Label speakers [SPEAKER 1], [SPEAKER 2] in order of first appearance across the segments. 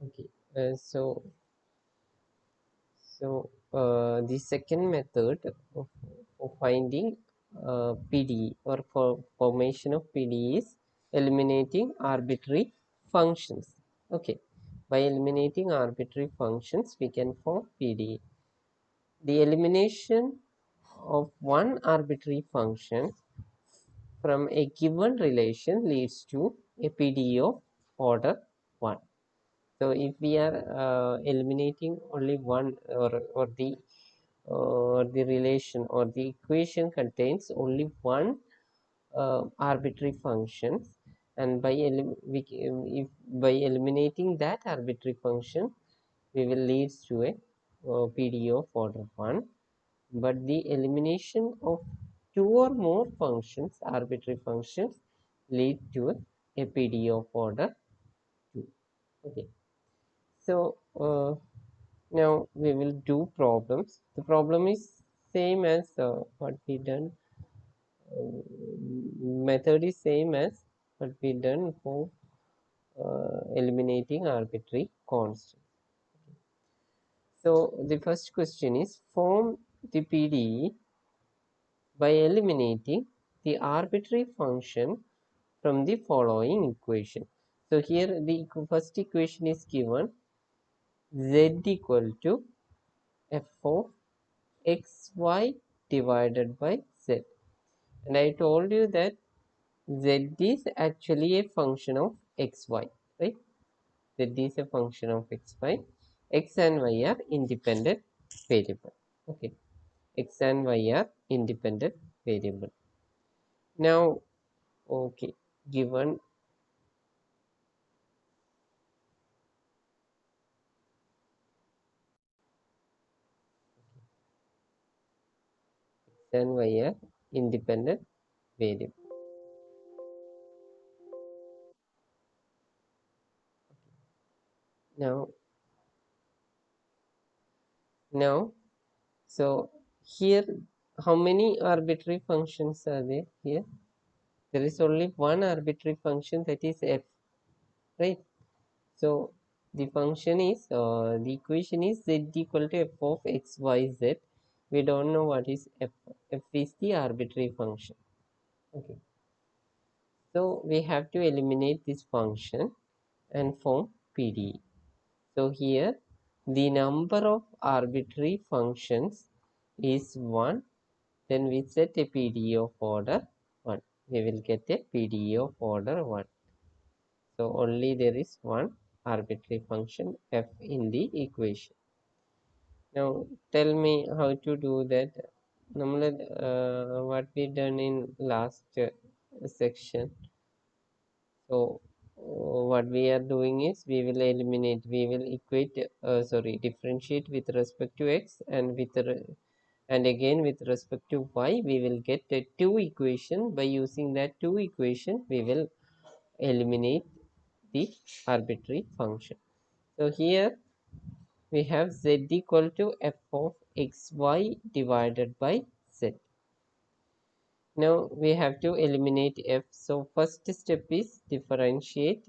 [SPEAKER 1] Okay. The second method of finding PDE or for formation of PDE is eliminating arbitrary functions. Okay. By eliminating arbitrary functions, we can form PDE. The elimination of one arbitrary function from a given relation leads to a PDE of order 1. So if we are eliminating only one or the relation or the equation contains only one arbitrary functions, and if by eliminating that arbitrary function, we will lead to a PDE of order 1. But the elimination of two or more functions, arbitrary functions, lead to a PDE of order 2. Okay. So now we will do problems. The problem is same as what we done. Method is same as what we done for eliminating arbitrary constants. So the first question is form the PDE by eliminating the arbitrary function from the following equation. So here the first equation is given, z equal to f of xy divided by z, and I told you that z is actually a function of xy, right? Z is a function of xy. X and y are independent variable. Okay, x and y are independent variable. Now, okay, given x and y are independent variable. Now, now, so here, how many arbitrary functions are there here? There is only one arbitrary function, that is f, right? So the function is the equation is z equal to f of x y z. We don't know what is f. F is the arbitrary function. Okay, so we have to eliminate this function and form PDE. So here the number of arbitrary functions is 1. Then we set a PDE of order 1. We will get a PDE of order 1. So only there is one arbitrary function f in the equation. Now tell me how to do that. What we done in last section. So what we are doing is we will eliminate, we will differentiate with respect to x, and and again with respect to y. We will get a two equation. By using that two equation, we will eliminate the arbitrary function. So here we have z equal to f of xy divided by z. Now we have to eliminate f. So first step is differentiate.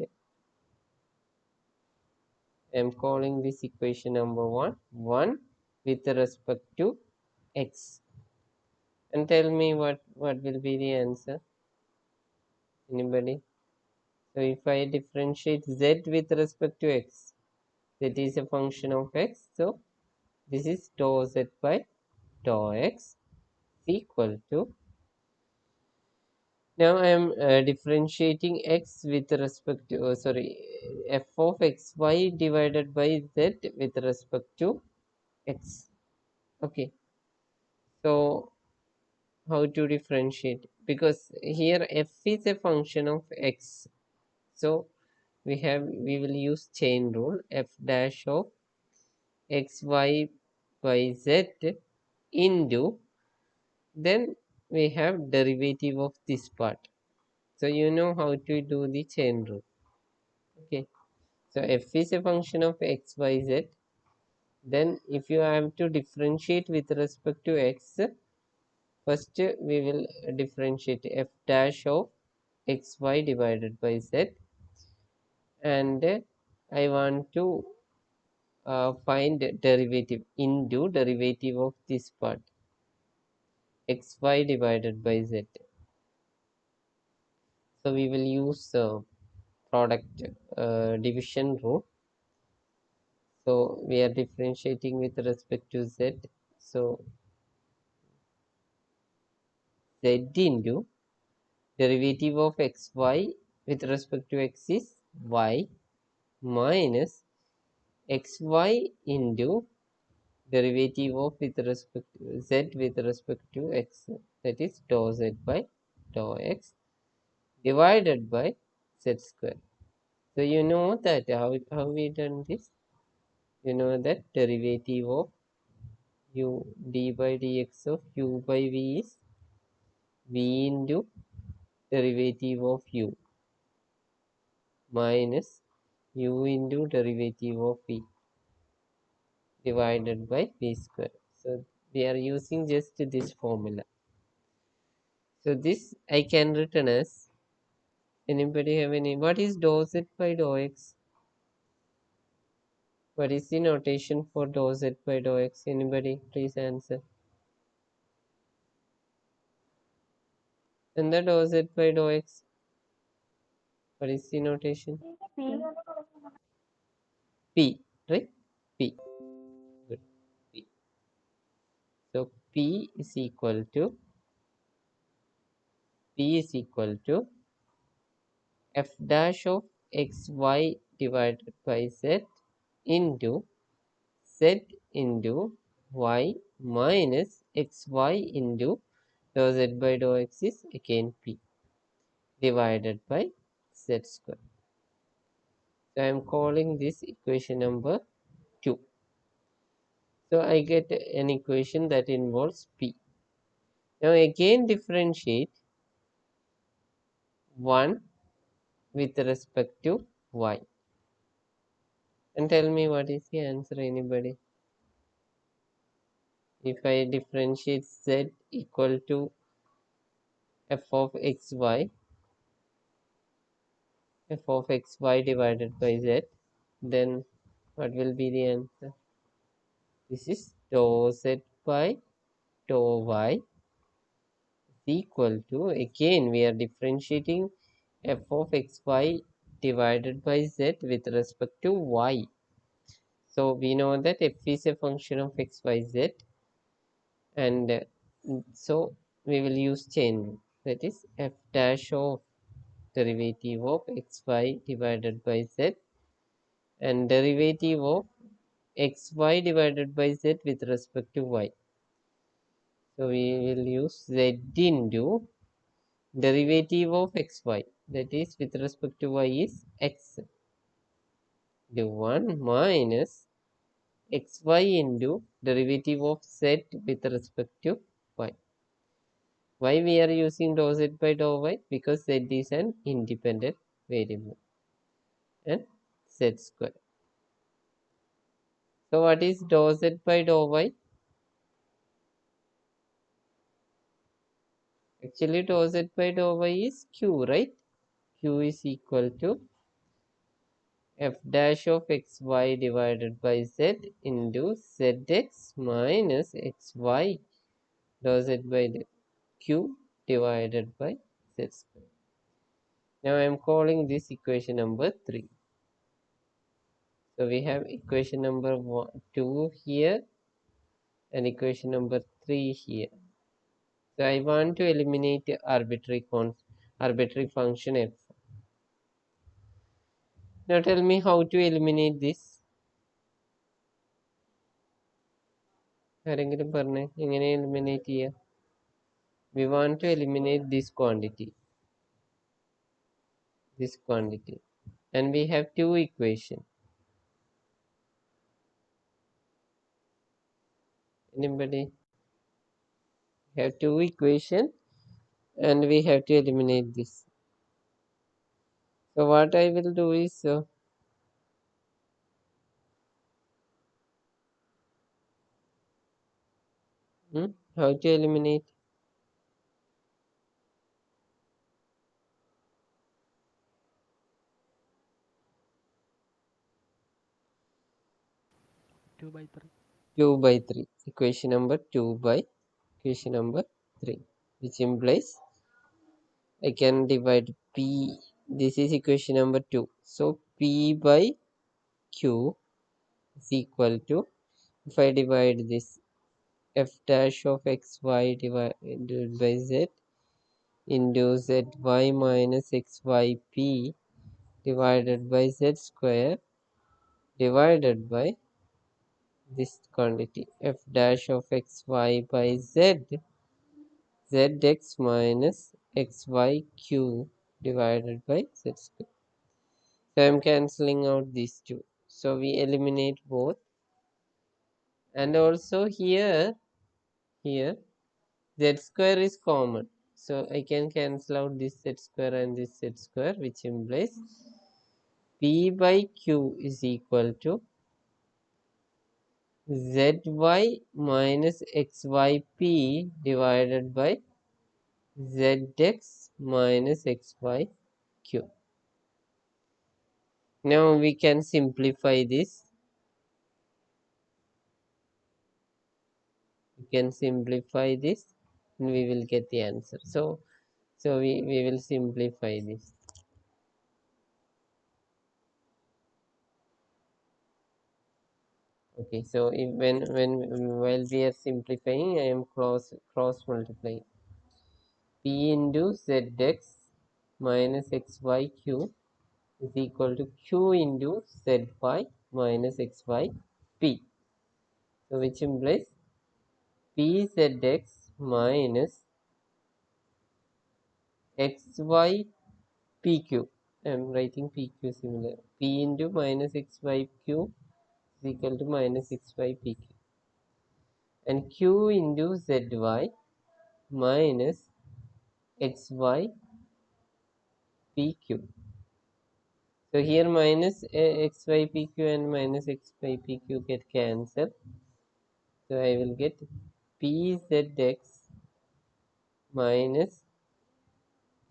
[SPEAKER 1] I am calling this equation number 1 with respect to x. And tell me what will be the answer. Anybody? So if I differentiate z with respect to x, that is a function of x. So this is dou z by dou x equal to, now I am differentiating x with respect to f of xy divided by z with respect to x. Okay, so how to differentiate, because here f is a function of x, so we will use chain rule, f dash of xy by z into, then we have derivative of this part. So you know how to do the chain rule. Okay, so f is a function of x, y, z. Then if you have to differentiate with respect to x, first we will differentiate f dash of xy divided by z, and I want to find derivative into derivative of this part xy divided by z. So we will use product division rule. So we are differentiating with respect to z. So z into derivative of xy with respect to x is y minus xy into derivative of with respect to z with respect to x, that is dou z by dou x divided by z square. So you know that how we done this. You know that derivative of u d by dx of u by v is v into derivative of u minus u into derivative of v divided by v square. So we are using just this formula. So this I can written as, anybody have any, what is dou z by dou x? What is the notation for dou z by dou x? Anybody please answer. And the dou z by dou x, what is the notation? P, right? P. Good. P. So P is equal to f dash of xy divided by z into z into y minus xy into dou z by dou x is again p divided by z square. So I am calling this equation number 2. So I get an equation that involves p. Now again differentiate 1 with respect to y. And tell me what is the answer, anybody? If I differentiate z equal to f of xy, f of xy divided by z, then what will be the answer? This is dou z by dou y is equal to, again we are differentiating f of xy divided by z with respect to y. So we know that f is a function of xyz, and so we will use chain rule, that is f dash of derivative of xy divided by z and derivative of xy divided by z with respect to y. So we will use z into derivative of xy, that is with respect to y is x, the 1 minus xy into derivative of z with respect to y. Why we are using dou z by dou y? Because z is an independent variable and z square. So what is dou z by dou y? Actually dou z by dou y is q, right? Q is equal to f dash of xy divided by z into zx minus xy dou z by q divided by z square. Now I am calling this equation number 3. So we have equation number 2 here and equation number 3 here. So I want to eliminate the arbitrary function f. Now tell me how to eliminate this. ആരെങ്കിലും പറഞ്ഞേ എങ്ങനെ eliminate ചെയ്യാം? We want to eliminate this quantity, and we have two equations. Anybody? We have two equations and we have to eliminate this. So what I will do is how to eliminate? 2 by 3. Equation number 2 by equation number 3, which implies I can divide P. This is equation number 2. So P by Q is equal to, if I divide this, f dash of xy divided by z into zy minus xyp divided by z square divided by this quantity f dash of xy by z zx minus xyq divided by z square. So I am cancelling out these two. So we eliminate both. And also here z square is common. So I can cancel out this z square and this z square, which implies P by Q is equal to zy minus xyp divided by zx minus xyq. Now we can simplify this. We can simplify this and we will get the answer. So we will simplify this. Okay, so if when while we are simplifying, I am cross multiplying p into zx minus xyq is equal to q into zy minus xyp. So which implies pzx minus xypq. I am writing pq similar. P into minus xyq is equal to minus xypq. And q into zy minus xypq. So here minus xypq and minus xypq get cancelled. So I will get pzx minus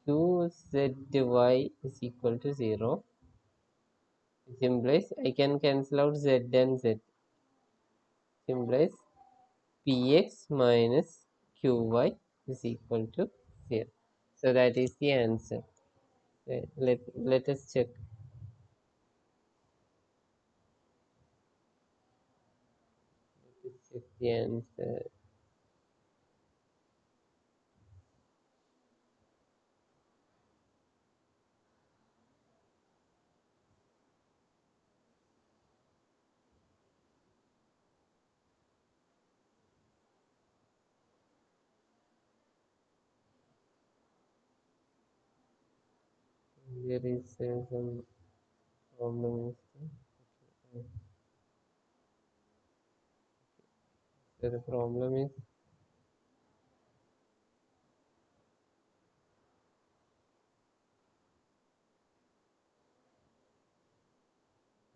[SPEAKER 1] qzy is equal to 0. Which implies I can cancel out z and z. Which implies px minus qy is equal to 0. So that is the answer. Let us check. Let's check the answer. There is some problem. So the problem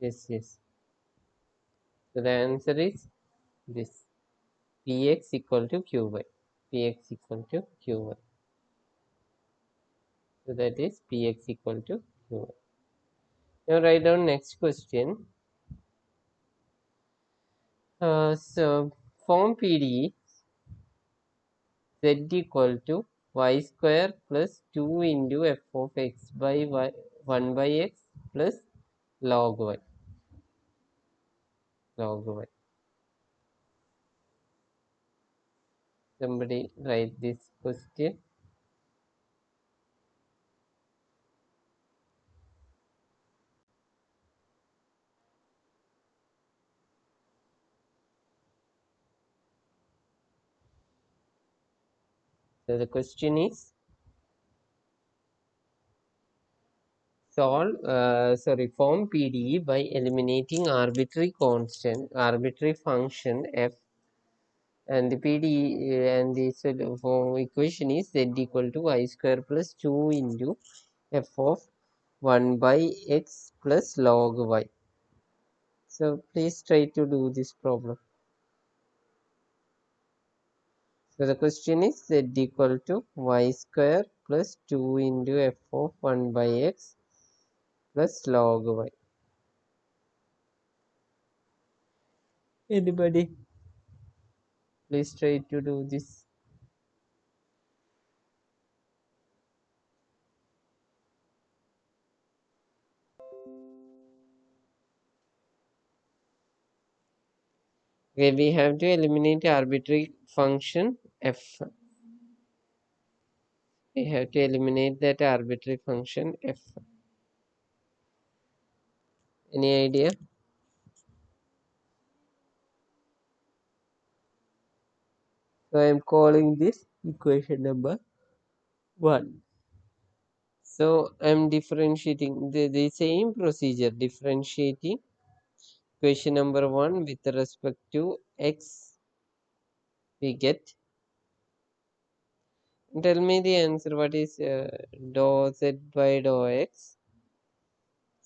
[SPEAKER 1] is yes. So the answer is this, px equal to qy. Px equal to qy. So that is px equal to qy. Now write down next question. So form PDE z equal to y square plus 2 into f of x by y 1 by x plus log y. Somebody write this question. So the question is form PDE by eliminating arbitrary function f, and the PDE and the form equation is z equal to y square plus 2 into f of 1 by x plus log y. So please try to do this problem. So the question is z equal to y square plus 2 into f of 1 by x plus log y. Anybody? Please try to do this. Okay, we have to eliminate arbitrary function f. We have to eliminate that arbitrary function f. Any idea? So I am calling this equation number 1. So I am differentiating the same procedure, differentiating equation number 1 with respect to x. We get. Tell me the answer. What is dou z by dou x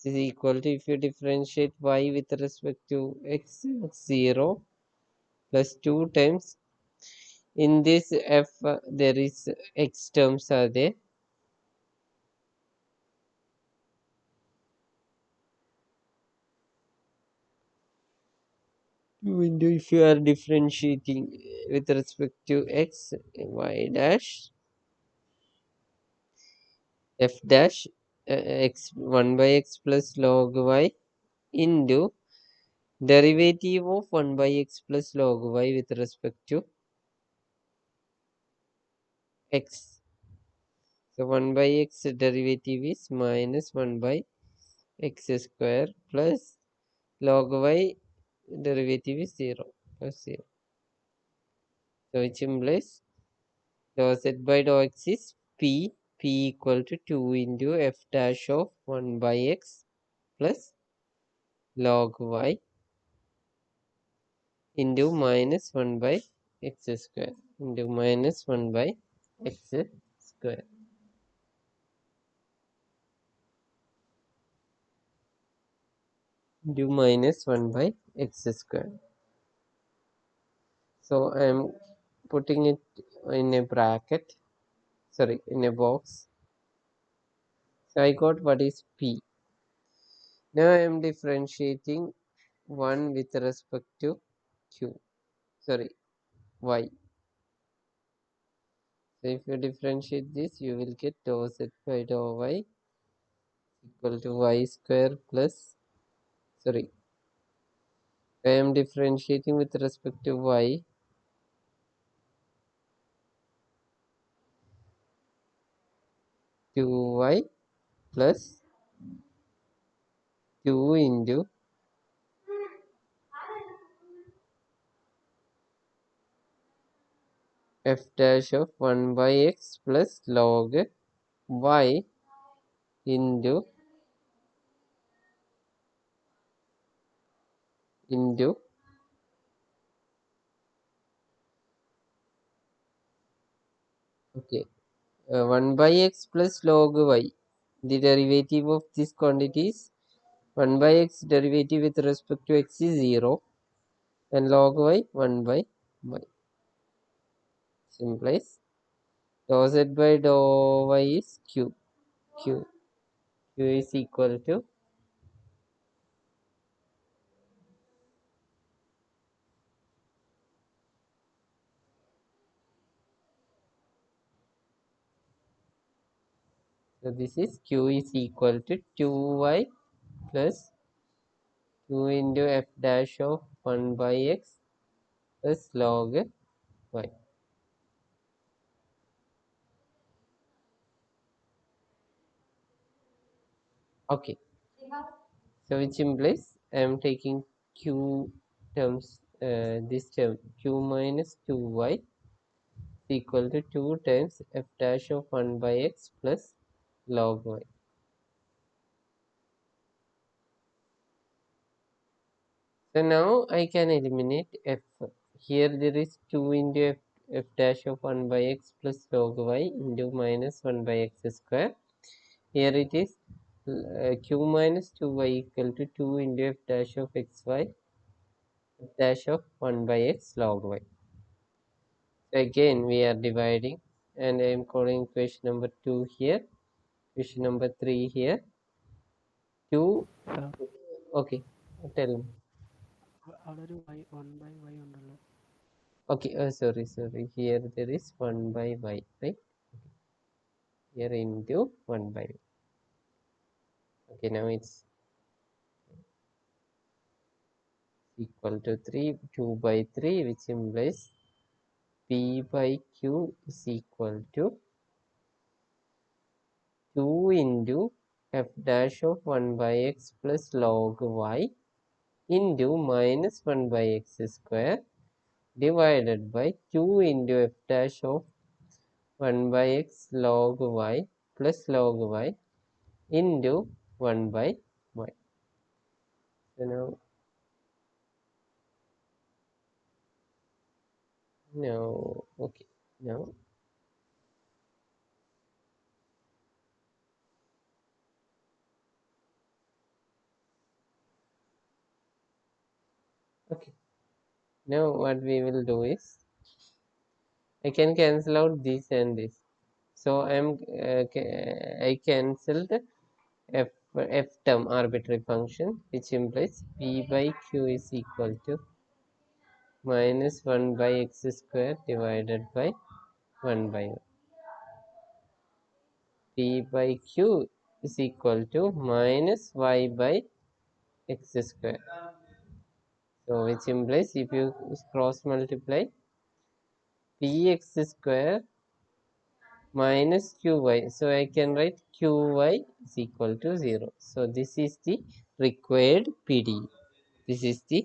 [SPEAKER 1] is equal to, if you differentiate y with respect to x, 0 plus 2 times, in this f there is x terms are there. 2 into, if you are differentiating with respect to x, y dash f dash x 1 by x plus log y into derivative of 1 by x plus log y with respect to x. So 1 by x derivative is minus 1 by x square plus log y derivative is 0 plus 0. So which implies dou z by dou x is p equal to 2 into f dash of 1 by x plus log y into minus 1 by x square into minus 1 by x square into minus 1 by x square. So I am putting it in a bracket, sorry, in a box. So I got what is p. Now I am differentiating 1 with respect to q, sorry, y. So if you differentiate this, you will get dou z by dou y equal to y square plus, sorry, I am differentiating with respect to y, 2y plus 2 into f dash of 1 by x plus log y into okay, 1 by x plus log y. The derivative of this quantity is 1 by x derivative with respect to x is 0 and log y 1 by y. Simplies dou z by dou y is q is equal to, so this is q is equal to 2y plus 2 into f dash of 1 by x plus log y. Okay, so which implies I am taking q terms, this term q minus 2y equal to 2 times f dash of 1 by x plus log y. So now I can eliminate f. Here there is 2 into f dash of 1 by x plus log y into minus 1 by x square. Here it is q minus 2y equal to 2 into f dash of xy f dash of 1 by x log y. So again we are dividing and I am calling equation number 2 here, equation number 3 here. 2, okay, tell me.
[SPEAKER 2] അവിടെ ഒരു y 1/y ഉണ്ടല്ലോ.
[SPEAKER 1] Okay, sorry. Here there is 1 by y, right? Here into 1 by y. Okay, now it's equal to 3, 2 by 3, which implies p by q is equal to 2 into f dash of 1 by x plus log y into minus 1 by x square divided by 2 into f dash of 1 by x log y plus log y into 1 by y. So now, okay, now, okay, now what we will do is, I can cancel out this and this. So I cancelled f term arbitrary function, which implies p by q is equal to minus 1 by x square divided by 1 by 1. P by q is equal to minus y by x square. So which implies if you cross multiply px square minus qy. So I can write qy is equal to 0. So this is the required PD. This is the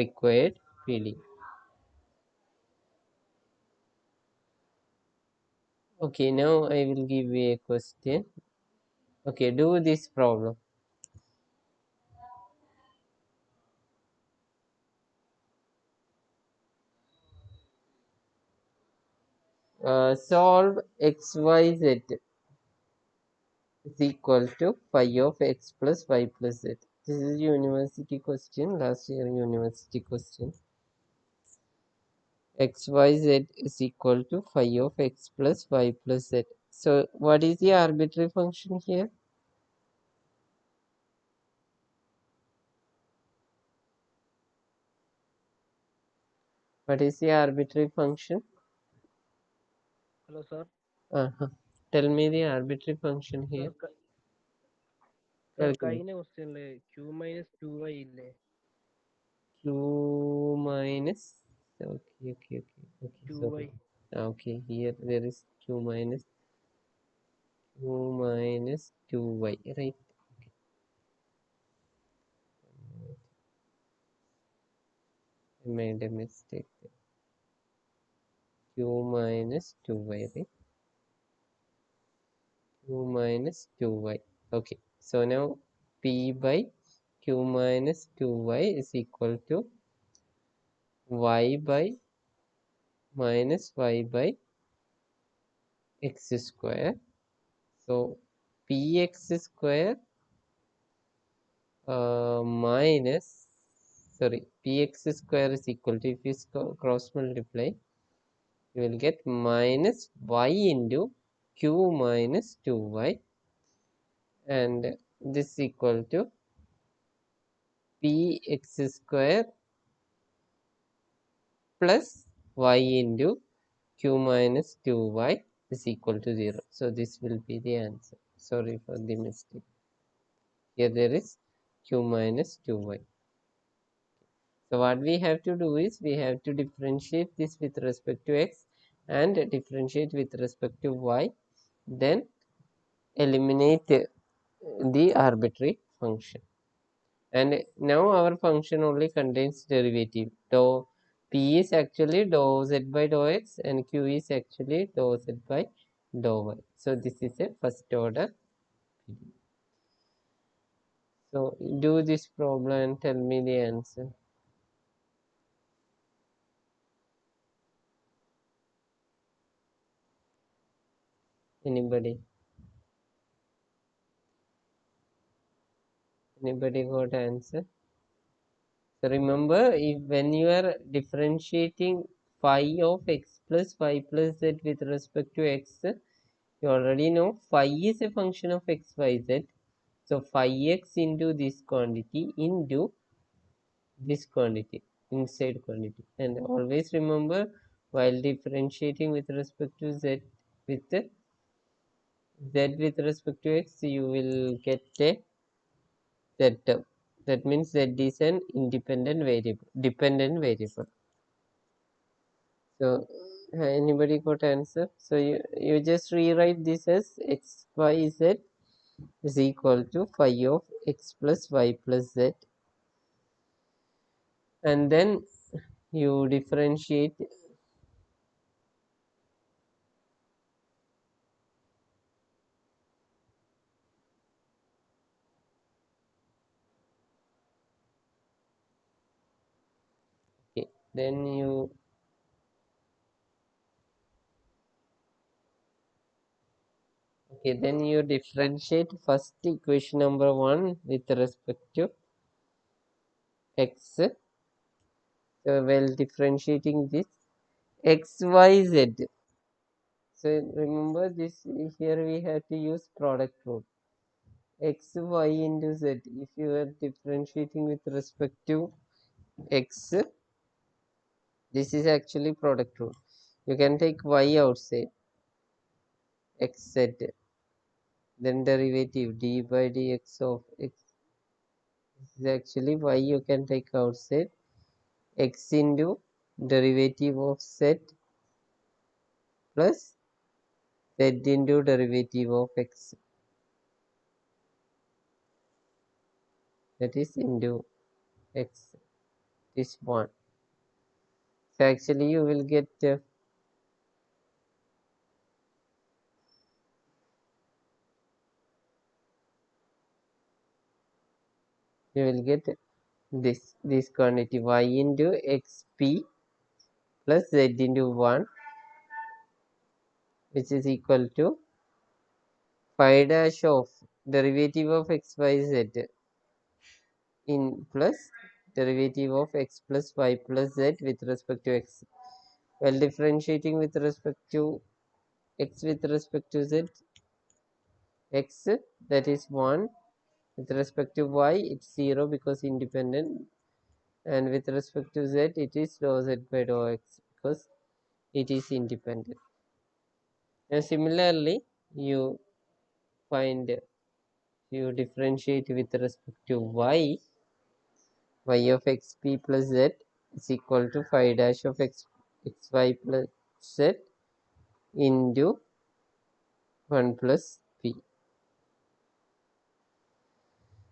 [SPEAKER 1] required PD. Okay, now I will give you a question. Okay, do this problem. Solve xyz is equal to phi of x plus y plus z. This is university question, last year university question. Xyz is equal to phi of x plus y plus z. So what is the arbitrary function here? What is the arbitrary function?
[SPEAKER 2] Hello, sir.
[SPEAKER 1] Tell me the arbitrary function
[SPEAKER 2] Sir,
[SPEAKER 1] here.
[SPEAKER 2] sir,
[SPEAKER 1] Calculate.
[SPEAKER 2] കഴിഞ്ഞ ക്വസ്റ്റ്യനില് q minus 2y ഇല്ലേ?
[SPEAKER 1] Q minus. Okay. Sorry.
[SPEAKER 2] 2y.
[SPEAKER 1] Okay, here there is q minus 2y, right? I made a mistake there. Q minus 2y, right? Q minus 2y. Okay, so now p by q minus 2y is equal to y by minus y by x square. So px square minus, sorry, px square is equal to, if you cross multiply, you will get minus y into q minus 2y, and this is equal to px square plus y into q minus 2y is equal to 0. So this will be the answer. Sorry for the mistake. Here there is q minus 2y. So what we have to do is, we have to differentiate this with respect to x and differentiate with respect to y, then eliminate the arbitrary function. And now our function only contains derivative. Dou p is actually dou z by dou x, and q is actually dou z by dou y. So this is a first order PD. So do this problem and tell me the answer. Anybody got answer? So remember, if when you are differentiating phi of x plus y plus z with respect to x, you already know phi is a function of x, y, z. So phi x into this quantity into this quantity, inside quantity. And always remember, while differentiating with respect to z with respect to x, you will get a z term. That means z is an independent variable, dependent variable. So anybody got answer? So you just rewrite this as x y z is equal to phi of x plus y plus z, and then you differentiate. Okay, then you differentiate first equation number 1 with respect to x. So while differentiating this x y z, so remember this, here we have to use product rule. X y into z, if you are differentiating with respect to x, this is actually product rule. You can take y outside, xz, then derivative d by dx of x is actually y, you can take outside, x into derivative of z plus z into derivative of x, that is into x, this one. So actually you will get this quantity y into xp plus z into 1, which is equal to phi dash of derivative of xyz in plus derivative of x plus y plus z with respect to x. While differentiating with respect to x with respect to z, x, that is 1, with respect to y it's 0 because independent, and with respect to z it is dou z by dou x because it is independent. Now similarly you find, you differentiate with respect to y, y of xp plus z is equal to phi dash of xy plus z into 1 plus p.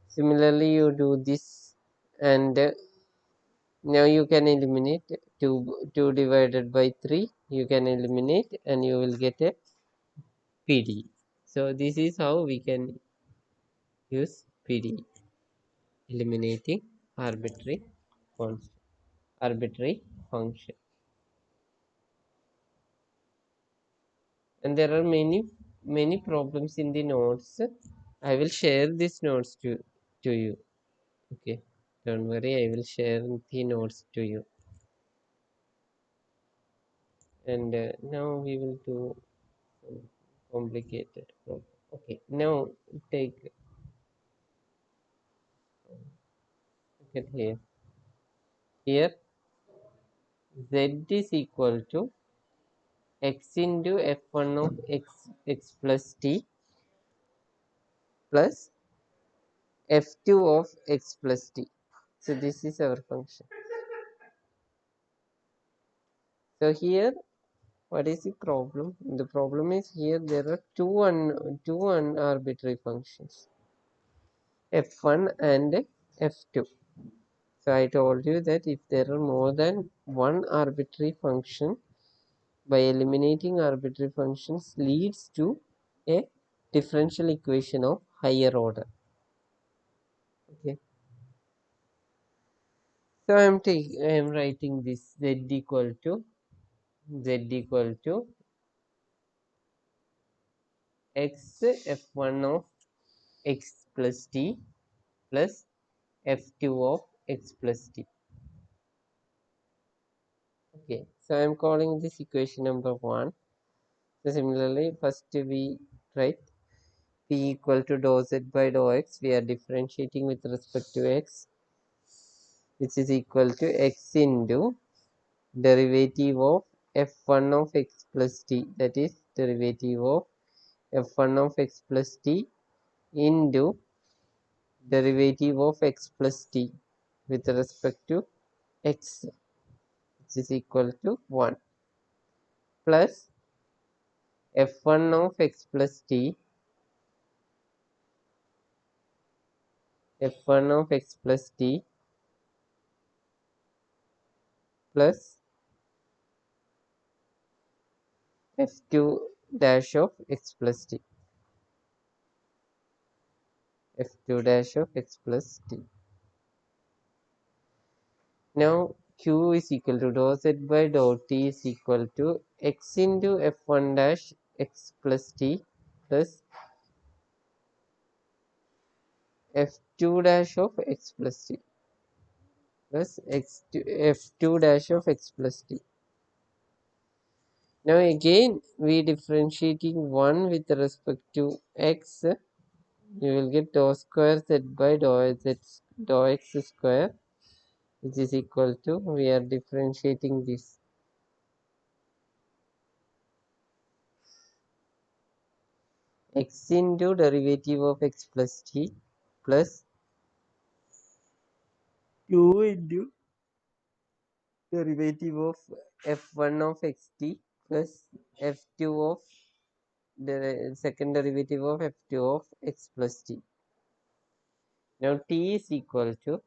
[SPEAKER 1] Similarly you do this, and now you can eliminate 2 divided by 3, you can eliminate and you will get a PD. So this is how we can use PD, eliminating arbitrary constant, arbitrary function. And there are many problems in the notes. I will share these notes to you. Okay, don't worry, I will share the notes to you. And now we will do some complicated problem. Okay, now take, look at here. Here z is equal to x into f1 of x plus t plus f2 of x plus t. So this is our function. So here, what is the problem? The problem is here there are two arbitrary functions, f1 and f2. So I told you that if there are more than one arbitrary function, by eliminating arbitrary functions leads to a differential equation of higher order. Okay. So I am writing this z equal to x f1 of x plus t plus f2 of x plus t. Okay, so I am calling this equation number 1. So similarly, first we write p equal to dou z by dou x. We are differentiating with respect to x. which is equal to x into derivative of f1 of x plus t, that is derivative of f1 of x plus t into derivative of x plus t with respect to x, which is equal to 1, plus f1 of x plus t, f1 of x plus t plus f2 dash of x plus t, f2 dash of x plus t. Now q is equal to dou z by dou t is equal to x into f1 dash x plus t plus f2 dash of x plus t plus f2 dash of x plus t. Now again we differentiating 1 with respect to x, you will get dou square z by dou x square, which is equal to, we are differentiating this, x into derivative of x plus t plus 2 into derivative of f1 of xt plus f2 of the second derivative of f2 of x plus t. Now t is equal to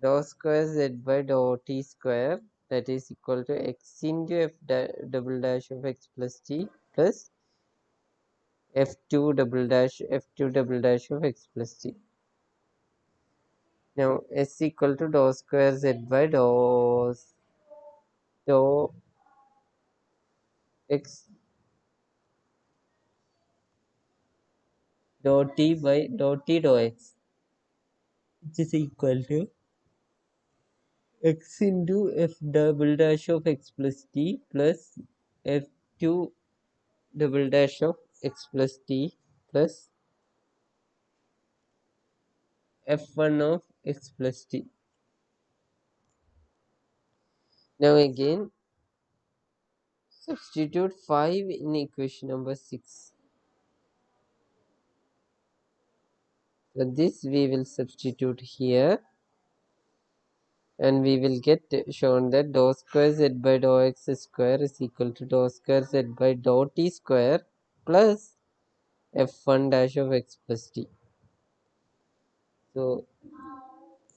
[SPEAKER 1] dou square z by dou t square, that is equal to x into double dash of x plus t plus f2 double dash of x plus t. Now s equal to dou square z by dou x dou t by dou t dou x, which is equal to x into f double dash of x plus t plus f2 double dash of x plus t plus f1 of x plus t. Now again substitute 5 in equation number 6. So this we will substitute here, and we will get shown that dou square z by dou x square is equal to dou square z by dou t square plus f1 dash of x plus t. So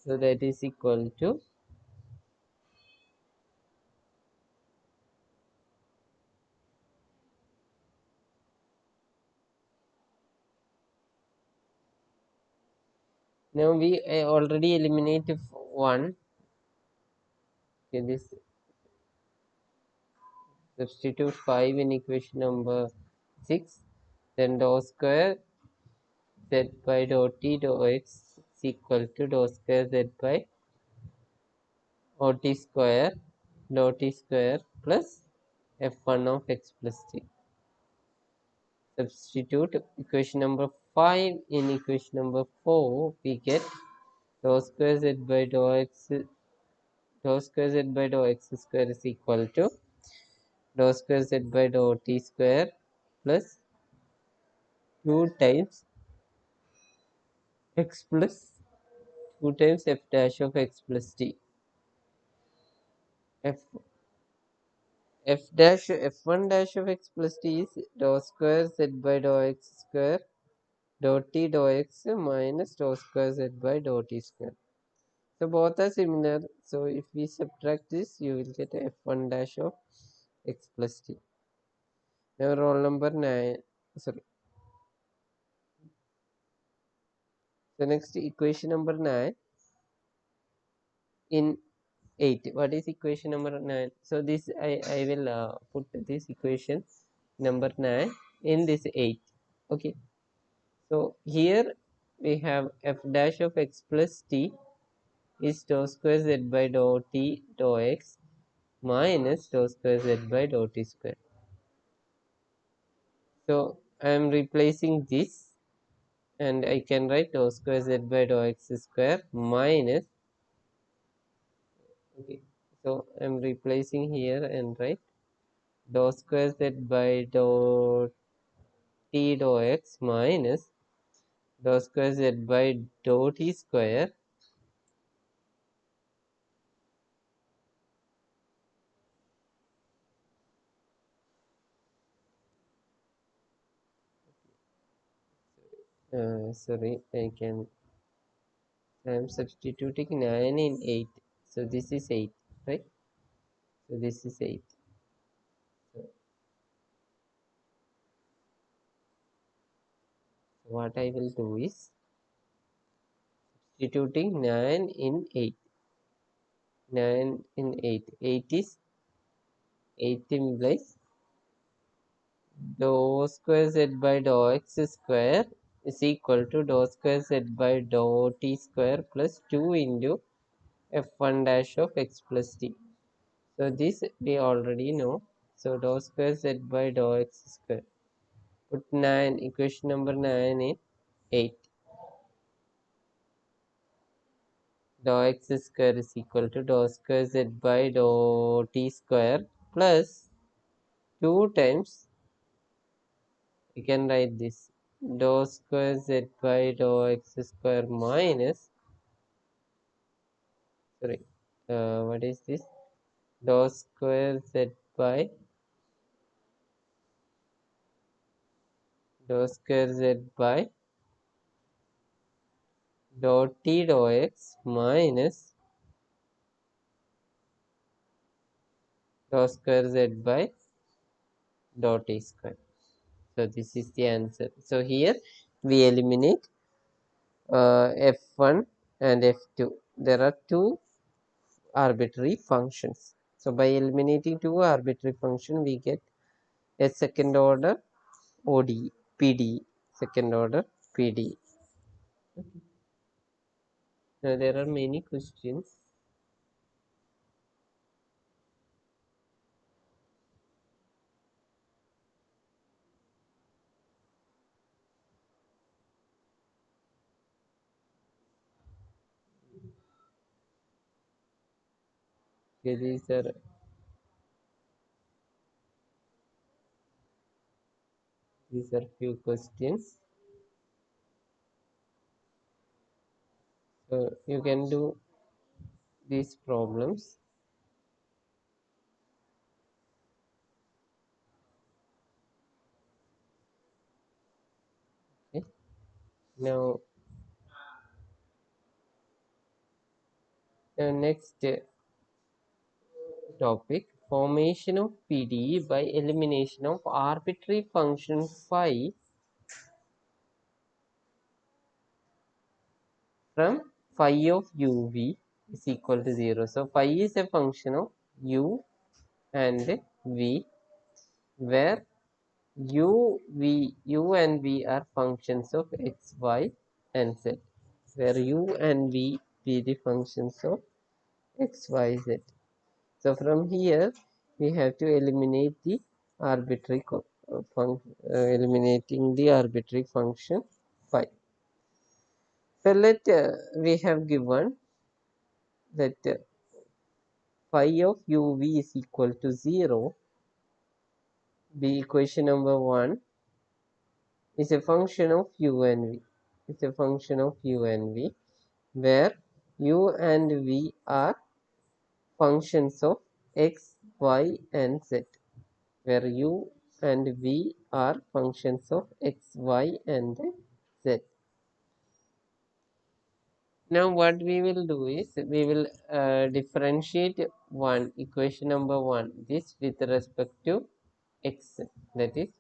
[SPEAKER 1] that is equal to, now we already eliminated 1. Okay, this substitute 5 in equation number 6, then dou square z by dou t dou x is equal to dou square z by dou t square plus f1 of x plus t. Substitute equation number 5 in equation number 4, we get dou square z by dou x square is equal to dou square z by dou t square plus 2 times x plus 2 times f dash of x plus t. f1 dash of x plus t is dou square z by dou x square dou t dou x minus dou square z by dou t square. So both are similar. So if we subtract this, you will get f1 dash of x plus t. Now roll number 9. Sorry. So next equation number 9 in 8. What is equation number 9? So this I will put this equation number 9 in this 8. Okay. So here we have f dash of x plus t is dou square z by dou t dou x minus dou square z by dou t square. So I am replacing this and I can write dou square z by dou x square minus, okay, so I'm replacing here and write dou square z by dou t dou x minus dou square z by dou t square sorry, I'm substituting 9 in 8, so this is 8, right? So this is 8. So what I will do is substituting 9 in 8. 9 in 8. 8 is 8 implies dou square z by dou x square is equal to dou square z by dou t square plus 2 into f1 dash of x plus t. So this we already know. So dou square z by dou x square. Put 9, equation number 9 in 8. Dou x square is equal to dou square z by dou t square plus 2 times, we can write this, dou square z by dou x square minus, sorry, what is this? Dou square z by dou square z by dou t dou x minus dou square z by dou t square. So this is the answer. So here we eliminate f1 and f2. There are two arbitrary functions. So by eliminating two arbitrary functions, we get a second order ODE, PDE, second order PDE. Now there are many questions. Okay, these are few questions. So you can do these problems. Okay. Now, next topic, formation of PDE by elimination of arbitrary function phi from phi of uv is equal to 0. So phi is a function of u and v, where u and v are functions of x, y and z, where u and v be the functions of x, y, z. So from here we have to eliminate the arbitrary eliminating the arbitrary function phi. So we have given that phi of uv is equal to 0. The equation number 1 is a function of u and v. It's a function of u and v, where u and v are functions of x, y and z, where u and v are functions of x, y and z. Now what we will do is we will differentiate equation number 1, this with respect to x, that is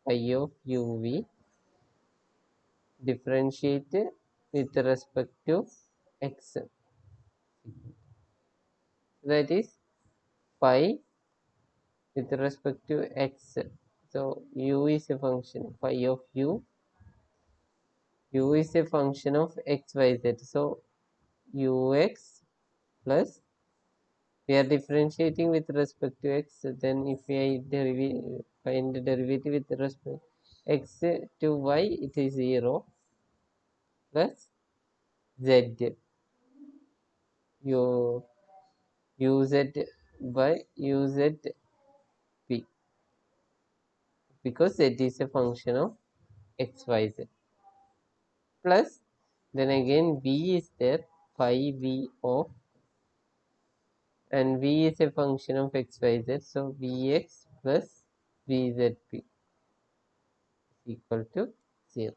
[SPEAKER 1] phi of uv, differentiate with respect to x, that is phi with respect to x. So u is a function, phi of u is a function of x, y, z. So ux plus, we are differentiating with respect to x, then if I find the derivative with respect x to y, it is 0. plus z your uz by uzp, because z is a function of xyz, plus then again v is there, phi v of, and v is a function of xyz, so vx plus vzp is equal to 0.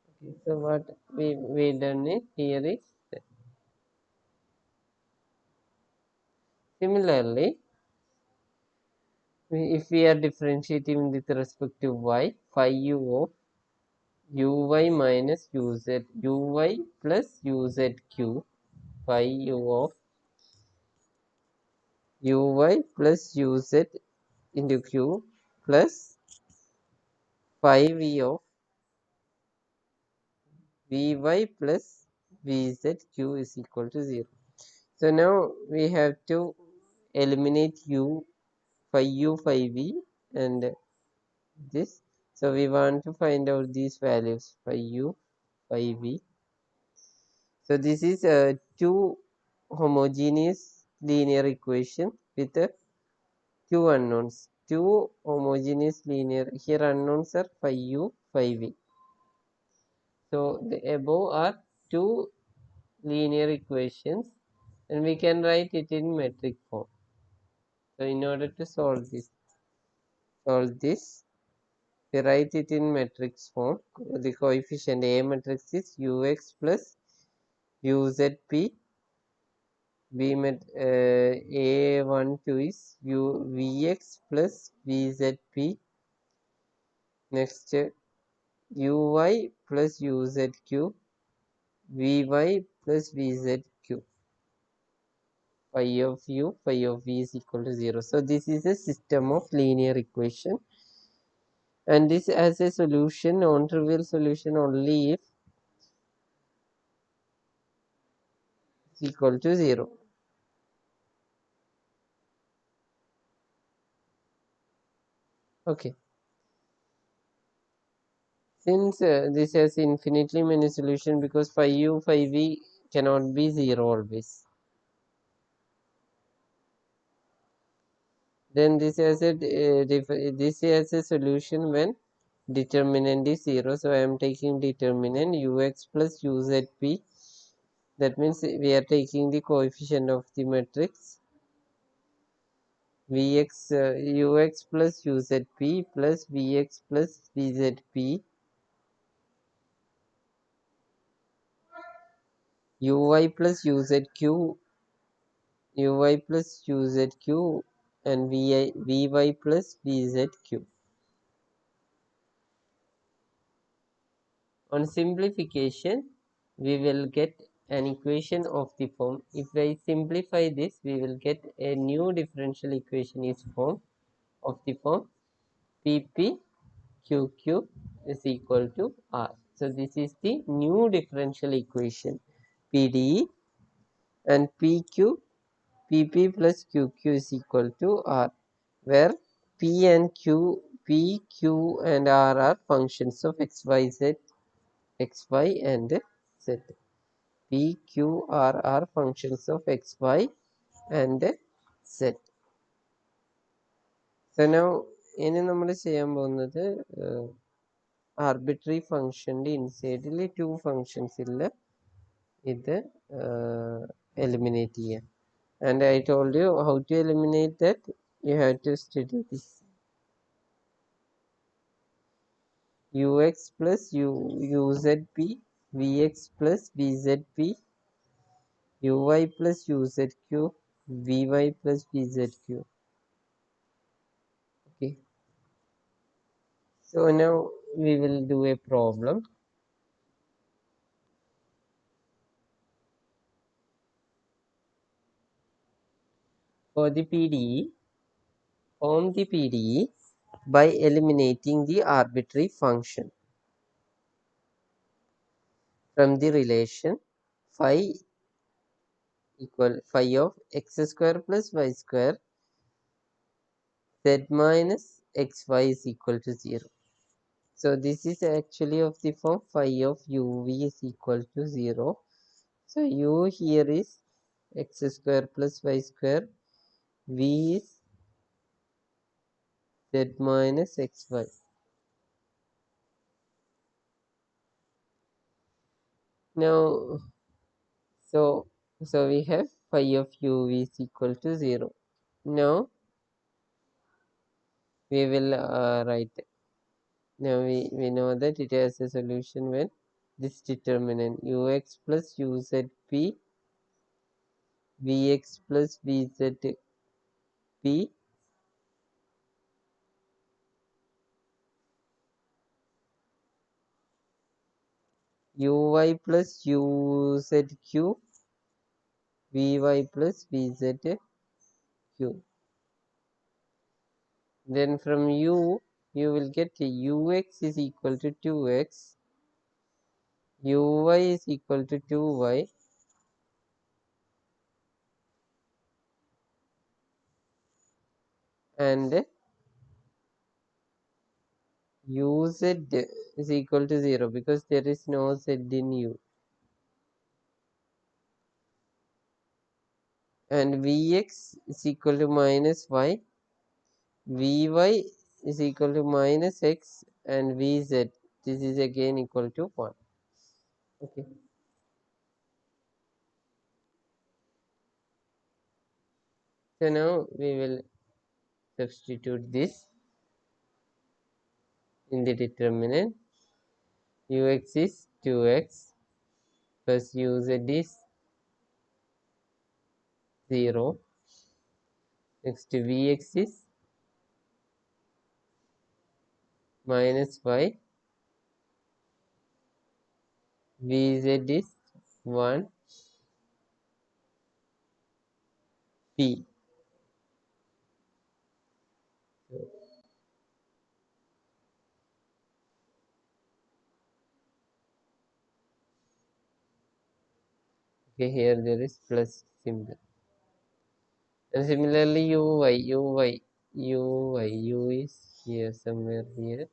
[SPEAKER 1] Okay, so what we done it here is that. Similarly, if we are differentiating with respect to y, phi u of uy minus uz, uy plus uzq, phi u of uy plus uz into q plus phi v of vy plus vzq is equal to 0. So now we have to eliminate u, phi u, phi v, and this. So we want to find out these values, phi u, phi v. So this is a two homogeneous linear equation with two unknowns. Two homogeneous linear, here unknowns are phi u, phi v. So the above are two linear equations, and we can write it in metric form. So in order to solve this, we write it in matrix form. The coefficient A matrix is ux plus uzp. A12 is Vx plus Vzp. Next, Uy plus Uzq, Vy plus Vzq. Phi of u, phi of v is equal to 0. So this is a system of linear equation, and this has a solution, non-trivial solution only if it's equal to 0. Okay. Since this has infinitely many solutions, because phi u, phi v cannot be 0 always. Then this has a solution when determinant is 0. So I am taking determinant ux plus uzp. That means we are taking the coefficient of the matrix vx, ux plus uzp plus vx plus vzp, uy plus uzq, uy plus uzq, and vy plus vzq. On simplification, we will get an equation of the form. If I simplify this, we will get a new differential equation is form of the form ppqq is equal to r. So this is the new differential equation PDE, and pp plus qq is equal to r, where p and q, p, q and r are functions of x, y, z, x, y and z. P, Q, R are functions of x, y and z. So now ഇനി നമ്മൾ ചെയ്യാൻ പോകുന്നത് arbitrary ഫംഗ്ഷൻ്റെ ഇൻസൈഡിൽ to ഫംഗ്ഷൻസിൽ ഇത് eliminate ചെയ്യാം. And I told you how to eliminate that. You have to study this. Ux plus uzp, vx plus vzp, uy plus uzq, vy plus vzq. Okay. So now we will do a problem. For the PDE, form the PDE by eliminating the arbitrary function from the relation phi equal phi of x square plus y square z minus xy is equal to 0. So this is actually of the form phi of uv is equal to 0. So u here is x square plus y square, v is z minus xy. Now so we have phi of uv is equal to 0. Now we will write. Now we know that it has a solution when this determinant ux plus uzp, vx plus vzp, uy plus uzq, vy plus vzq. Then from u you will get ux is equal to 2x, uy is equal to 2y, and uz is equal to 0 because there is no z in u, and vx is equal to minus y, vy is equal to minus x, and vz this is again equal to 1. Okay, so now we will substitute this in the determinant. Ux is 2x plus uz is 0. Next vx is minus y, vz is 1, p. Okay, here there is plus symbol. And similarly u is here somewhere here.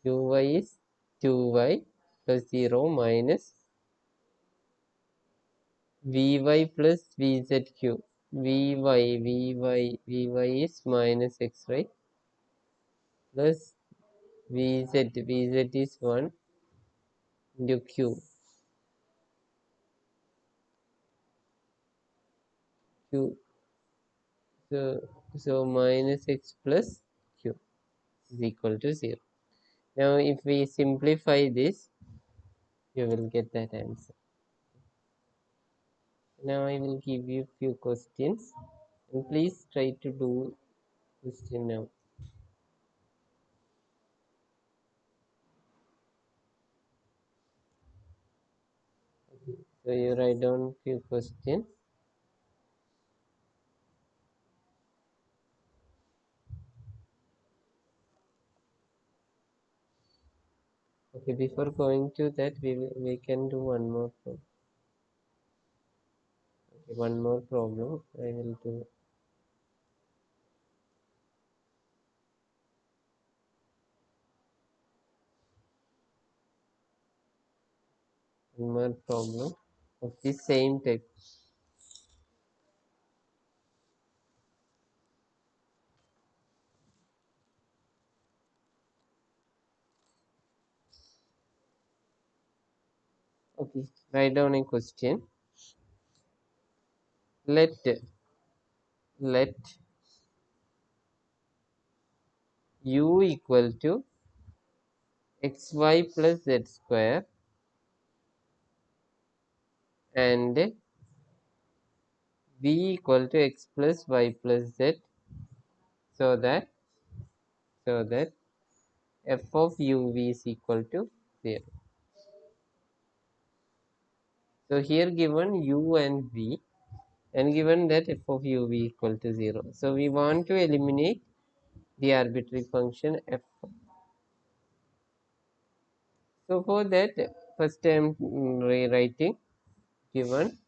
[SPEAKER 1] Uy is 2y plus 0 minus vy plus vzq. Vy is minus x, right? Plus vz is 1 into q. So minus x plus q is equal to 0. Now if we simplify this, you will get that answer. Now I will give you few questions, and please try to do question now. Okay, so you write down few questions. Okay, before going to that, we can do one more problem. Okay, one more problem. I will do one more problem of the same type. Okay, write down a question. Let u equal to xy plus z square and v equal to x plus y plus z, so that f of uv is equal to 0. So here given u and v, and given that f of uv equal to 0. So we want to eliminate the arbitrary function f. So for that, first I am rewriting given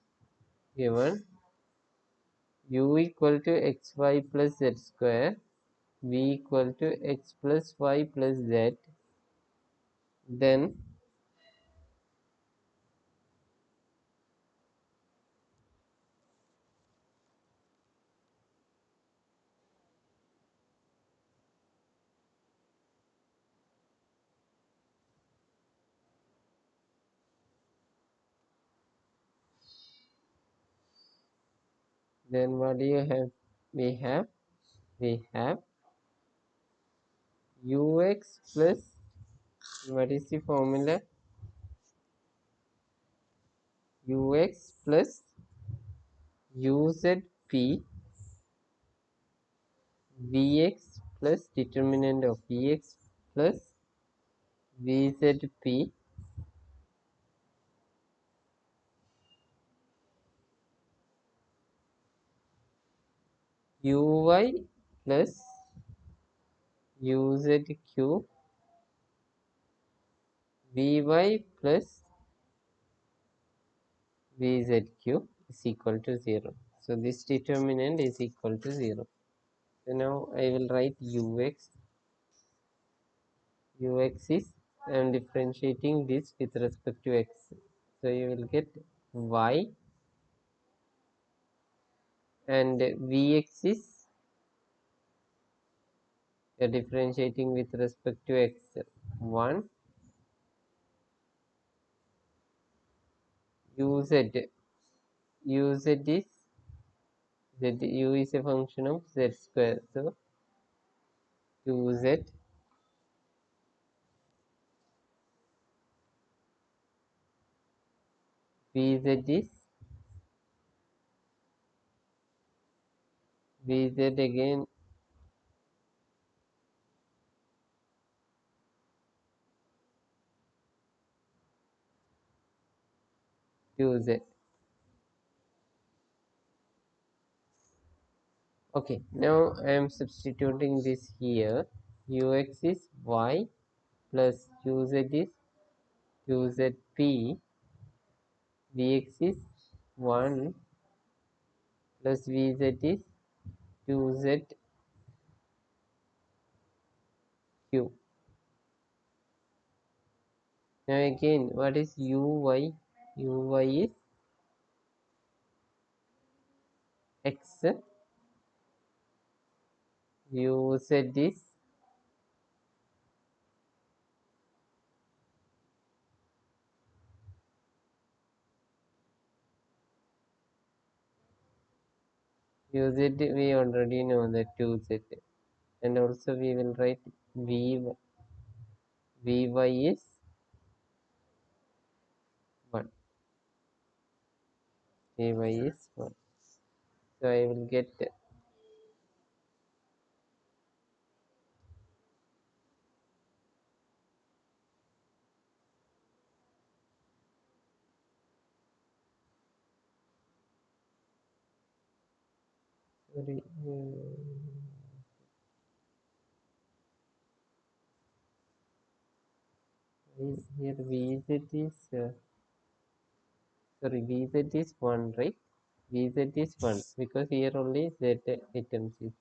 [SPEAKER 1] u equal to xy plus z square v equal to x plus y plus z, then what do you have? We have ux plus, what is the formula? Ux plus uzp vx plus determinant of vx plus vzp uy plus uzq vy plus vzq is equal to 0. So this determinant is equal to 0. So now I will write ux. Ux is, I am differentiating this with respect to x. So you will get y, and vx is, you are differentiating with respect to x. 1 uz. Uz is z, u is a function of z square. So 2z vz is vz again 2z. Okay, now I am substituting this here. Ux is y plus uz is 2zp, vx is 1 plus vz is 2zq. Now again, what is uy? Uy is x, uz is uz, we already know that 2z, and also we will write vy is 1, vy is 1. So I will get, sorry, here vz is, sorry, vz is 1, right? Vz is 1 because here only z items is,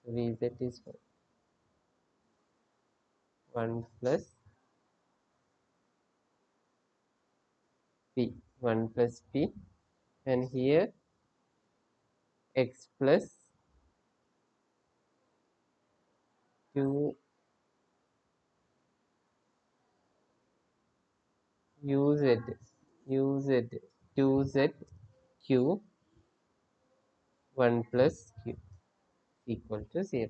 [SPEAKER 1] so vz is 1 plus p, 1 plus p, and here x plus 2 uz, 2z q 1 plus q equal to 0.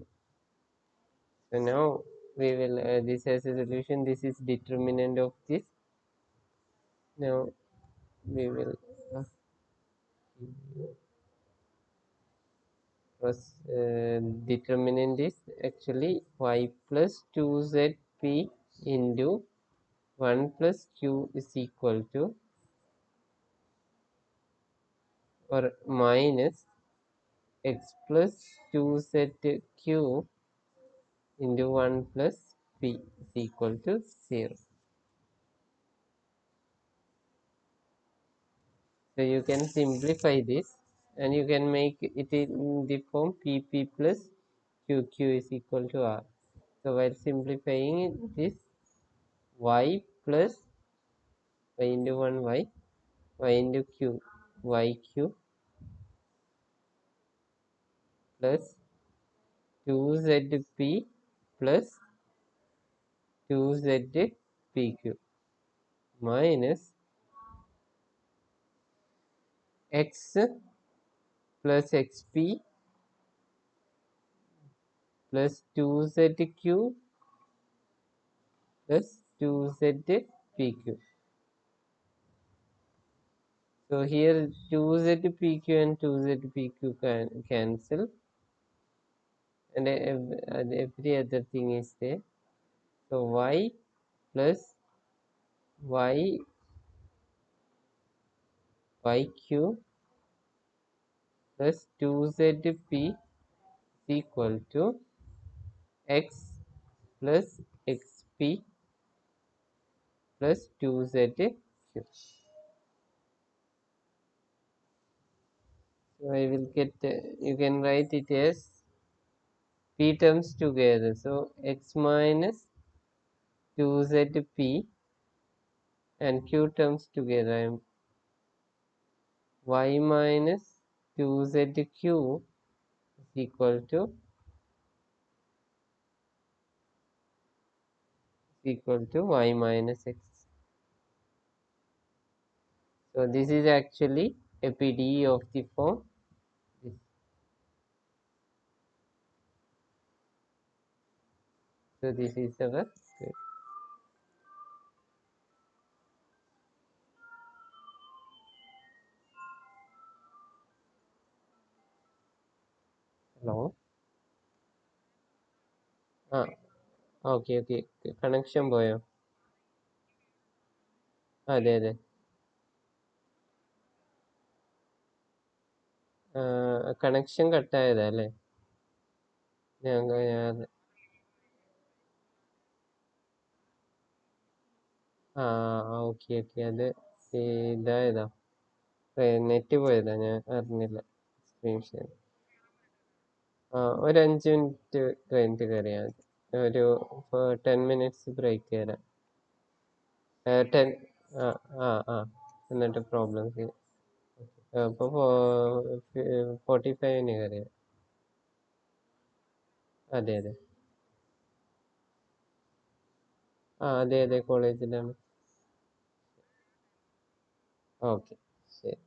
[SPEAKER 1] So now we will, this has a solution. This is determinant of this. Now we will determinant is actually y plus 2zp into 1 plus q is equal to, or minus x plus 2zq into 1 plus p is equal to 0. So you can simplify this and you can make it in the form pp plus QQ is equal to R. So while simplifying it, this y plus y into 1y, y into q, yq plus 2zp plus 2zpq minus x plus xp plus 2zq plus 2zpq. So here 2zpq and 2zpq can cancel, and every other thing is there. So y plus y yq plus 2zp is equal to x plus xp plus 2zq. So I will get, you can write it as p terms together. So x minus 2zp and q terms together. I am y minus 2zq is equal to y minus x. So this is actually a PDE of the form. So this is our hello. Okay, okay. Connection പോയോ? അതെ അതെ. Connection കട്ടായതാ അല്ലേ? ഞാൻ okay okay. അത് ഇതായതാ, net പോയതാ, ഞാൻ അറിഞ്ഞില്ല. Screen share ഒരു 5 മിനിറ്റ് കഴിഞ്ഞിട്ട് കയറിയാൽ മതി. ഒരു 10 മിനിറ്റ്സ് ബ്രേക്ക് തരാം. 10 ആ ആ ആ എന്നിട്ട് പ്രോബ്ലംസ് അപ്പോൾ 45 കയറിയാൽ. അതെ അതെ. അതെ അതെ, കോളേജിലാണ്. ഓക്കെ ശരി.